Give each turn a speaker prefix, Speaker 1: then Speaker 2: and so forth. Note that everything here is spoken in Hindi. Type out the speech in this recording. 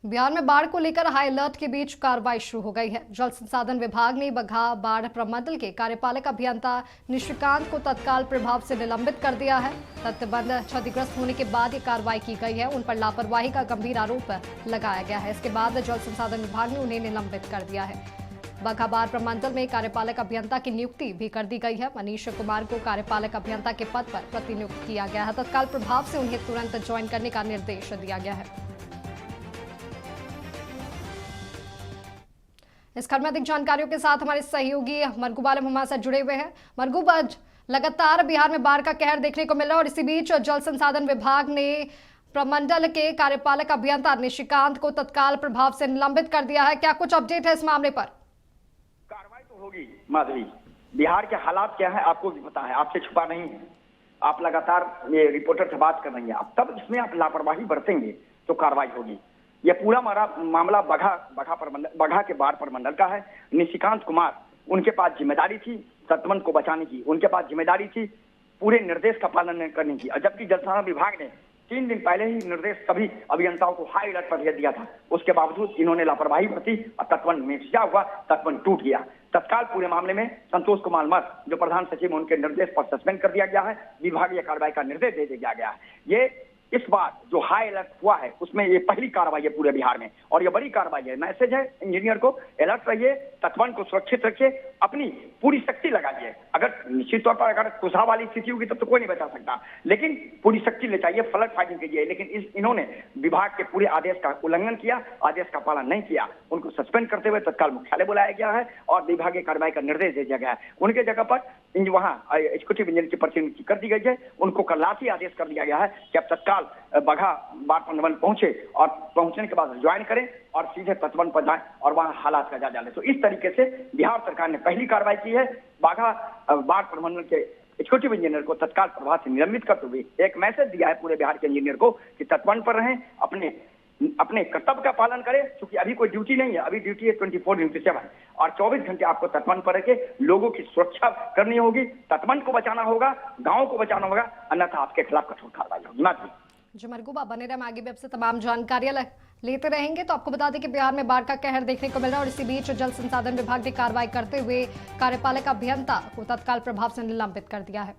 Speaker 1: बिहार में बाढ़ को लेकर हाई अलर्ट के बीच कार्रवाई शुरू हो गई है। जल संसाधन विभाग ने बगहा बाढ़ प्रमंडल के कार्यपालक अभियंता निशिकांत को तत्काल प्रभाव से निलंबित कर दिया है। तटबंध क्षतिग्रस्त होने के बाद ये कार्रवाई की गई है। उन पर लापरवाही का गंभीर आरोप लगाया गया है। इसके बाद जल संसाधन विभाग ने उन्हें निलंबित कर दिया है। बगहा बाढ़ प्रमंडल में कार्यपालक अभियंता की नियुक्ति भी कर दी गई है। मनीष कुमार को कार्यपालक अभियंता के पद पर प्रतिनियुक्त किया गया है। तत्काल प्रभाव से उन्हें तुरंत ज्वाइन करने का निर्देश दिया गया है। इस खबर में अधिक जानकारियों के साथ हमारे सहयोगी मरगूब आलम हमारे साथ जुड़े हुए हैं। मरगूब, आज लगातार बिहार में बाढ़ का कहर देखने को मिल रहा है और इसी बीच जल संसाधन विभाग ने प्रमंडल के कार्यपालक अभियंता निशिकांत को तत्काल प्रभाव से निलंबित कर दिया है। क्या कुछ अपडेट है इस मामले पर?
Speaker 2: कार्रवाई तो होगी माधवी। बिहार के हालात क्या है आपको भी पता है, आपसे छुपा नहीं है। आप लगातार ये रिपोर्टर से बात कर रही हैं। अब तब इसमें आप लापरवाही बरतेंगे तो कार्रवाई होगी। यह पूरा मामला बगहा के बाढ़ प्रमंडल का है। निशिकांत कुमार, उनके पास जिम्मेदारी थी तटबंध को बचाने की, उनके पास जिम्मेदारी थी पूरे निर्देश का पालन करने की। और जबकि जल संसाधन विभाग ने 3 दिन पहले ही निर्देश सभी अभियंताओं को हाई अलर्ट पर भेज दिया था, उसके बावजूद इन्होंने लापरवाही बरती और तटबंध में क्या हुआ, तटबंध टूट गया। तत्काल पूरे मामले में संतोष कुमार मत, जो प्रधान सचिव, उनके निर्देश पर सस्पेंड कर दिया गया है। विभागीय कार्रवाई का निर्देश दे दिया गया है। ये इस बार जो हाई अलर्ट हुआ है उसमें ये पहली कार्रवाई है पूरे बिहार में और ये बड़ी कार्रवाई है। मैसेज है इंजीनियर को, अलर्ट रहिए, तटबंध को सुरक्षित रखिए, अपनी पूरी शक्ति लगाइए। अगर निश्चित तौर पर अगर कुशा वाली स्थिति होगी तब तो कोई नहीं बचा सकता, लेकिन पूरी शक्ति ले चाहिए, फ्लड फाइटिंग कीजिए। लेकिन इन्होंने विभाग के पूरे आदेश का उल्लंघन किया, आदेश का पालन नहीं किया। उनको सस्पेंड करते हुए तत्काल मुख्यालय बुलाया गया है और विभागीय कार्रवाई का निर्देश दे दिया गया है। उनके जगह पर वहाँ एग्जीक्यूटिव इंजीनियर की प्रतिनियुक्ति कर दी गई है। उनको कल आदेश कर दिया गया है कि अब तत्काल बगहा बाढ़ प्रमंडल पहुंचे और पहुंचने के बाद ज्वाइन करें और सीधे तटबंध पर जाएं और वहां हालात का जायजा लें। तो इस तरीके से बिहार सरकार ने पहली कार्रवाई की है। बगहा बाढ़ प्रमंडल के एग्जीक्यूटिव इंजीनियर को तत्काल प्रभाव से निलंबित करते हुए एक मैसेज दिया है पूरे बिहार के इंजीनियर को कि तटबंध पर रहें, अपने कर्तव्य का पालन करें। क्योंकि अभी कोई ड्यूटी नहीं है, अभी ड्यूटी है 24/7 और 24 घंटे आपको तटबंध पर रखे लोगों की सुरक्षा करनी होगी, तटबंध को बचाना होगा, गाँव को बचाना होगा, अन्यथा आपके खिलाफ कठोर कार्रवाई होगी।
Speaker 1: जी मरगूबा, बने रहे, आगे भी आपसे तमाम जानकारियां लेते रहेंगे। तो आपको बता दें कि बिहार में बाढ़ का कहर देखने को मिल रहा है और इसी बीच जल संसाधन विभाग ने कार्रवाई करते हुए कार्यपालक अभियंता को तत्काल प्रभाव से निलंबित कर दिया है।